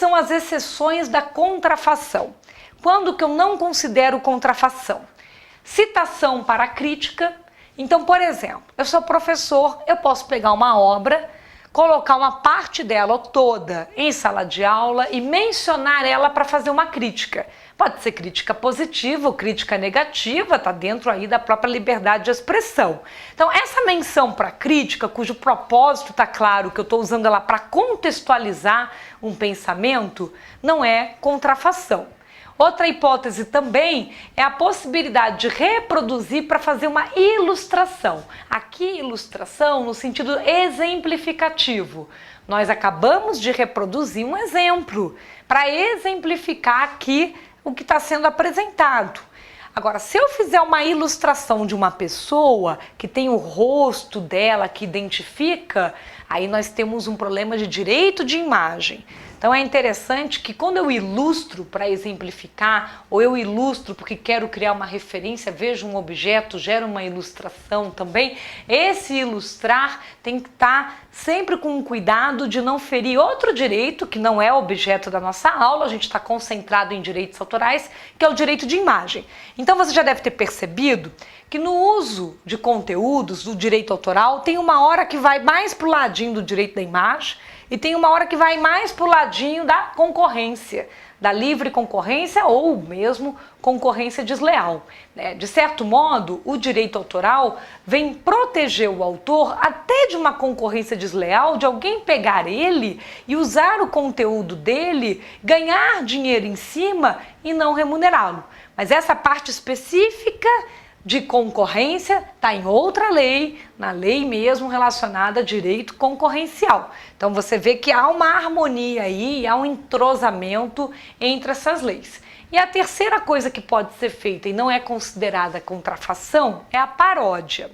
são as exceções da contrafação? Quando que eu não considero contrafação? Citação para crítica. Então, por exemplo, eu sou professor, eu posso pegar uma obra, colocar uma parte dela toda em sala de aula e mencionar ela para fazer uma crítica. Pode ser crítica positiva ou crítica negativa, está dentro aí da própria liberdade de expressão. Então, essa menção para crítica, cujo propósito está claro, que eu estou usando ela para contextualizar um pensamento, não é contrafação. Outra hipótese também é a possibilidade de reproduzir para fazer uma ilustração. Aqui, ilustração no sentido exemplificativo. Nós acabamos de reproduzir um exemplo para exemplificar aqui o que está sendo apresentado. Agora, se eu fizer uma ilustração de uma pessoa que tem o rosto dela, que identifica, aí nós temos um problema de direito de imagem. Então é interessante que quando eu ilustro para exemplificar, ou eu ilustro porque quero criar uma referência, vejo um objeto, gero uma ilustração também, esse ilustrar tem que estar sempre com um cuidado de não ferir outro direito, que não é objeto da nossa aula, a gente está concentrado em direitos autorais, que é o direito de imagem. Então você já deve ter percebido que no uso de conteúdos do direito autoral tem uma hora que vai mais para o ladinho do direito da imagem, e tem uma hora que vai mais para o ladinho da concorrência, da livre concorrência ou mesmo concorrência desleal. De certo modo, o direito autoral vem proteger o autor até de uma concorrência desleal, de alguém pegar ele e usar o conteúdo dele, ganhar dinheiro em cima e não remunerá-lo. Mas essa parte específica de concorrência está em outra lei, na lei mesmo relacionada a direito concorrencial. Então você vê que há uma harmonia aí, há um entrosamento entre essas leis. E a terceira coisa que pode ser feita e não é considerada contrafação é a paródia.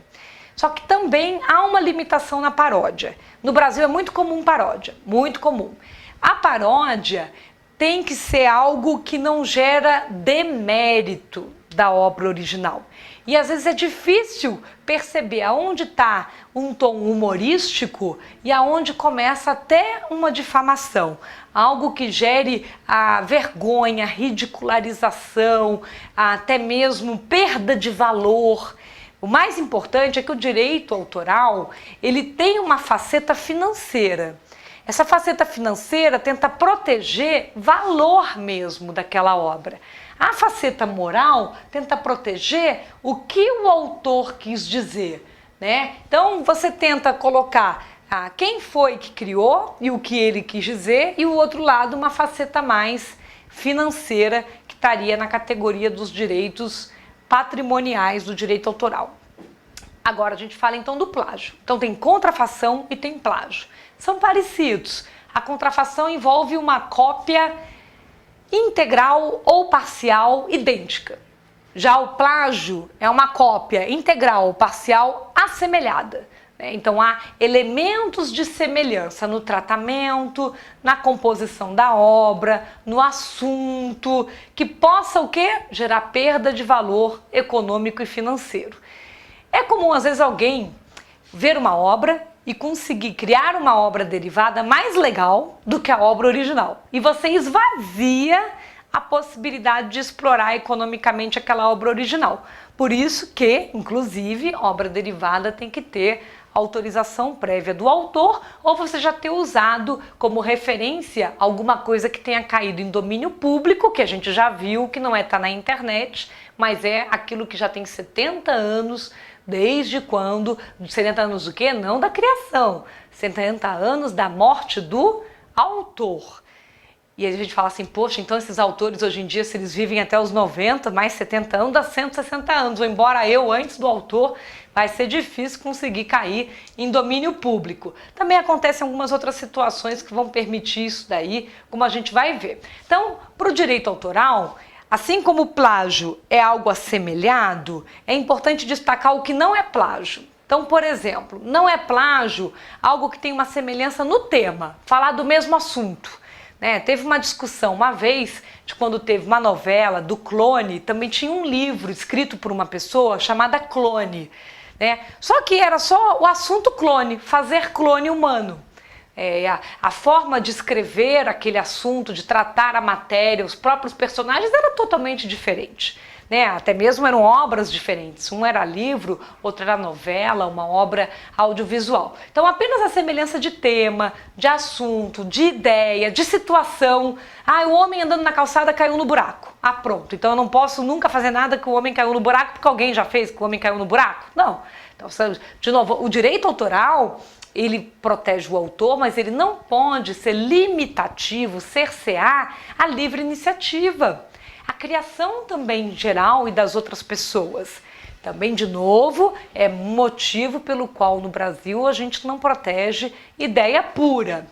Só que também há uma limitação na paródia. No Brasil é muito comum paródia, muito comum. A paródia tem que ser algo que não gera demérito da obra original. E às vezes é difícil perceber aonde está um tom humorístico e aonde começa até uma difamação. Algo que gere a vergonha, a ridicularização, até mesmo perda de valor. O mais importante é que o direito autoral, ele tem uma faceta financeira. Essa faceta financeira tenta proteger valor mesmo daquela obra. A faceta moral tenta proteger o que o autor quis dizer, né? Então você tenta colocar quem foi que criou e o que ele quis dizer, e o outro lado uma faceta mais financeira que estaria na categoria dos direitos patrimoniais do direito autoral. Agora a gente fala então do plágio. Então tem contrafação e tem plágio. São parecidos. A contrafação envolve uma cópia integral ou parcial idêntica. Já o plágio é uma cópia integral ou parcial assemelhada. Então há elementos de semelhança no tratamento, na composição da obra, no assunto, que possa o quê? Gerar perda de valor econômico e financeiro. É comum às vezes alguém ver uma obra e conseguir criar uma obra derivada mais legal do que a obra original. E você esvazia a possibilidade de explorar economicamente aquela obra original. Por isso que, inclusive, obra derivada tem que ter autorização prévia do autor, ou você já ter usado como referência alguma coisa que tenha caído em domínio público, que a gente já viu que não tá na internet, mas é aquilo que já tem 70 anos, desde quando? 70 anos do quê? Não da criação, 70 anos da morte do autor. E aí a gente fala assim, poxa, então esses autores hoje em dia, se eles vivem até os 90, mais 70 anos, dá 160 anos. Ou embora eu, antes do autor, vai ser difícil conseguir cair em domínio público. Também acontecem algumas outras situações que vão permitir isso daí, como a gente vai ver. Então, para o direito autoral, assim como o plágio é algo assemelhado, é importante destacar o que não é plágio. Então, por exemplo, não é plágio algo que tem uma semelhança no tema, falar do mesmo assunto. Teve uma discussão uma vez de quando teve uma novela do Clone, também tinha um livro escrito por uma pessoa chamada Clone. Só que era só o assunto clone, fazer clone humano. A forma de escrever aquele assunto, de tratar a matéria, os próprios personagens era totalmente diferente. Né? Até mesmo eram obras diferentes. Um era livro, outro era novela, uma obra audiovisual. Então apenas a semelhança de tema, de assunto, de ideia, de situação. O homem andando na calçada caiu no buraco. Pronto. Então eu não posso nunca fazer nada que o homem caiu no buraco porque alguém já fez que o homem caiu no buraco. Não. Então, de novo, o direito autoral, ele protege o autor, mas ele não pode ser limitativo, cercear a livre iniciativa. A criação também em geral e das outras pessoas. Também, de novo, é motivo pelo qual no Brasil a gente não protege ideia pura.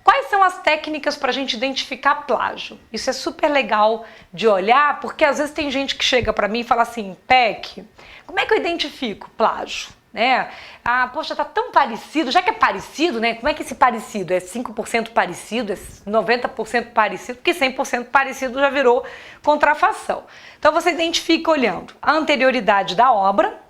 Quais são as técnicas para a gente identificar plágio? Isso é super legal de olhar, porque às vezes tem gente que chega para mim e fala assim, Pec, como é que eu identifico plágio? Né? Poxa, tá tão parecido, já que é parecido, né? Como é que esse parecido? É 5% parecido, é 90% parecido, porque 100% parecido já virou contrafação. Então você identifica olhando a anterioridade da obra,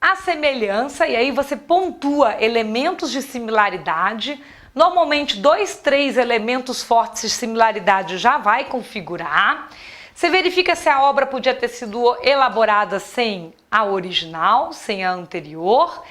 a semelhança, e aí você pontua elementos de similaridade. Normalmente 2, 3 elementos fortes de similaridade já vai configurar. Você verifica se a obra podia ter sido elaborada sem a original, sem a anterior,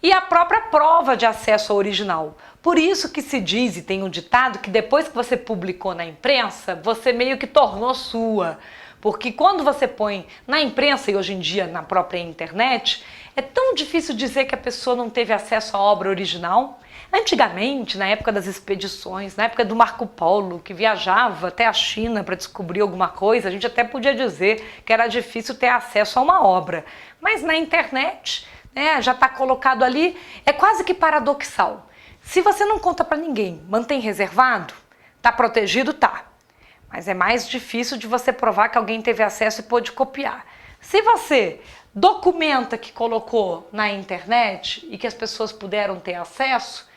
e a própria prova de acesso ao original. Por isso que se diz, e tem um ditado, que depois que você publicou na imprensa, você meio que tornou sua. Porque quando você põe na imprensa e hoje em dia na própria internet, é tão difícil dizer que a pessoa não teve acesso à obra original. Antigamente, na época das expedições, na época do Marco Polo, que viajava até a China para descobrir alguma coisa, a gente até podia dizer que era difícil ter acesso a uma obra. Mas na internet, né, já está colocado ali, é quase que paradoxal. Se você não conta para ninguém, mantém reservado, está protegido, tá. Mas é mais difícil de você provar que alguém teve acesso e pôde copiar. Se você documenta que colocou na internet e que as pessoas puderam ter acesso,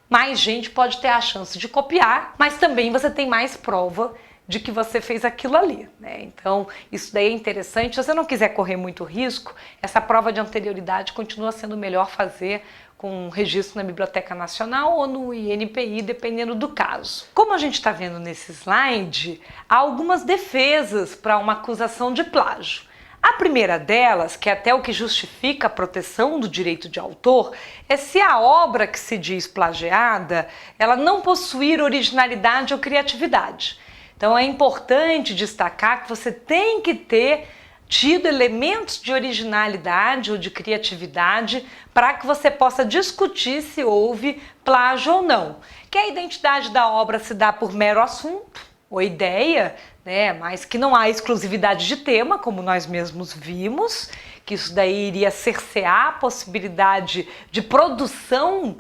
mais gente pode ter a chance de copiar, mas também você tem mais prova de que você fez aquilo ali, né? Então, isso daí é interessante. Se você não quiser correr muito risco, essa prova de anterioridade continua sendo melhor fazer com um registro na Biblioteca Nacional ou no INPI, dependendo do caso. Como a gente está vendo nesse slide, há algumas defesas para uma acusação de plágio. A primeira delas, que é até o que justifica a proteção do direito de autor, é se a obra que se diz plagiada, ela não possuir originalidade ou criatividade. Então é importante destacar que você tem que ter tido elementos de originalidade ou de criatividade para que você possa discutir se houve plágio ou não. Que a identidade da obra se dá por mero assunto ou ideia, né, mas que não há exclusividade de tema, como nós mesmos vimos, que isso daí iria cercear a possibilidade de produção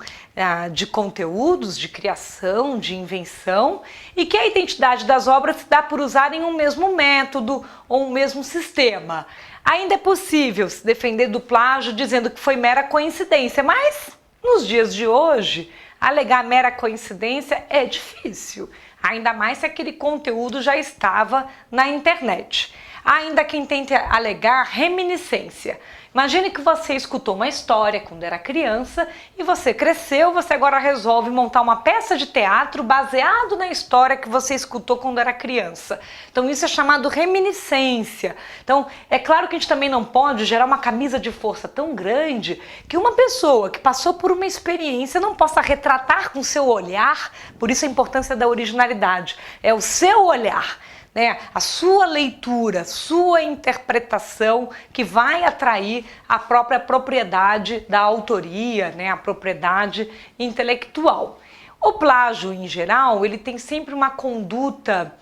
de conteúdos, de criação, de invenção, e que a identidade das obras se dá por usarem um mesmo método ou um mesmo sistema. Ainda é possível se defender do plágio dizendo que foi mera coincidência, mas nos dias de hoje, alegar mera coincidência é difícil. Ainda mais se aquele conteúdo já estava na internet. Há ainda quem tente alegar reminiscência. Imagine que você escutou uma história quando era criança e você cresceu, você agora resolve montar uma peça de teatro baseado na história que você escutou quando era criança. Então isso é chamado reminiscência. Então é claro que a gente também não pode gerar uma camisa de força tão grande que uma pessoa que passou por uma experiência não possa retratar com seu olhar, por isso a importância da originalidade. É o seu olhar, né? A sua leitura, sua interpretação que vai atrair a própria propriedade da autoria, né? A propriedade intelectual. O plágio, em geral, ele tem sempre uma conduta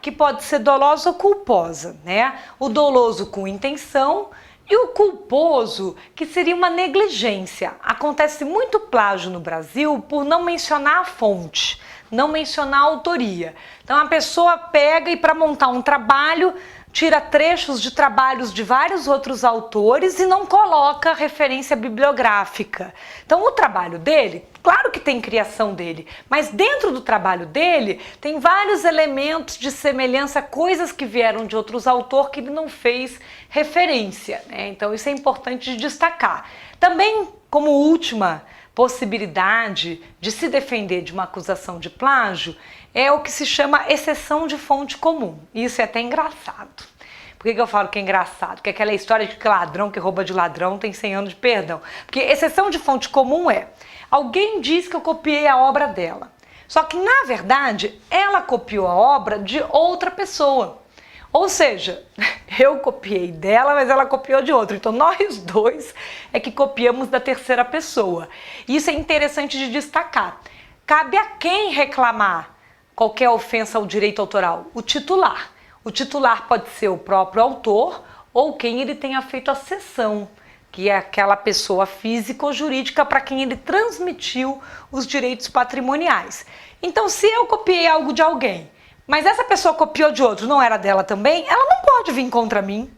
que pode ser dolosa ou culposa, né? O doloso com intenção e o culposo, que seria uma negligência. Acontece muito plágio no Brasil por não mencionar a fonte, não mencionar a autoria. Então a pessoa pega e para montar um trabalho, tira trechos de trabalhos de vários outros autores e não coloca referência bibliográfica. Então o trabalho dele, claro que tem criação dele, mas dentro do trabalho dele tem vários elementos de semelhança, coisas que vieram de outros autores que ele não fez referência, né? Então isso é importante de destacar. Também, como última possibilidade de se defender de uma acusação de plágio é o que se chama exceção de fonte comum. Isso é até engraçado. Por que eu falo que é engraçado? Porque aquela história de que ladrão que rouba de ladrão tem 100 anos de perdão. Porque exceção de fonte comum é: alguém diz que eu copiei a obra dela. Só que, na verdade, ela copiou a obra de outra pessoa. Ou seja, eu copiei dela, mas ela copiou de outro. Então, nós dois é que copiamos da terceira pessoa. Isso é interessante de destacar. Cabe a quem reclamar qualquer ofensa ao direito autoral? O titular. O titular pode ser o próprio autor ou quem ele tenha feito a cessão, que é aquela pessoa física ou jurídica para quem ele transmitiu os direitos patrimoniais. Então, se eu copiei algo de alguém, mas essa pessoa copiou de outro, não era dela também, ela não pode vir contra mim.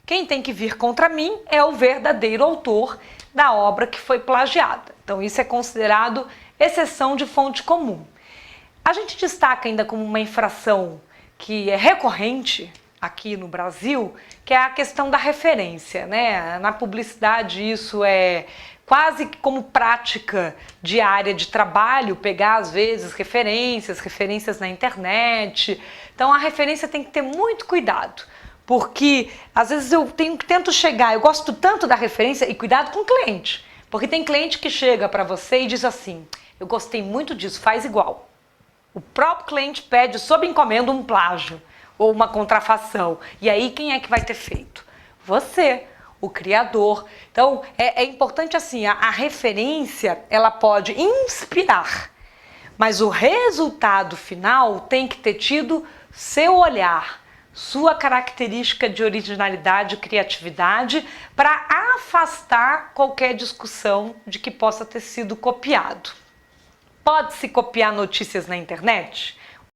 Quem tem que vir contra mim é o verdadeiro autor da obra que foi plagiada. Então, isso é considerado exceção de fonte comum. A gente destaca ainda como uma infração que é recorrente aqui no Brasil, que é a questão da referência, né? Na publicidade isso é quase como prática diária de trabalho, pegar às vezes referências na internet. Então a referência tem que ter muito cuidado, porque às vezes eu tento chegar, eu gosto tanto da referência, e cuidado com o cliente, porque tem cliente que chega para você e diz assim: eu gostei muito disso, faz igual. O próprio cliente pede sob encomenda um plágio ou uma contrafação. E aí quem é que vai ter feito? Você, o criador. Então é importante assim, a referência ela pode inspirar, mas o resultado final tem que ter tido seu olhar, sua característica de originalidade e criatividade para afastar qualquer discussão de que possa ter sido copiado. Pode-se copiar notícias na internet?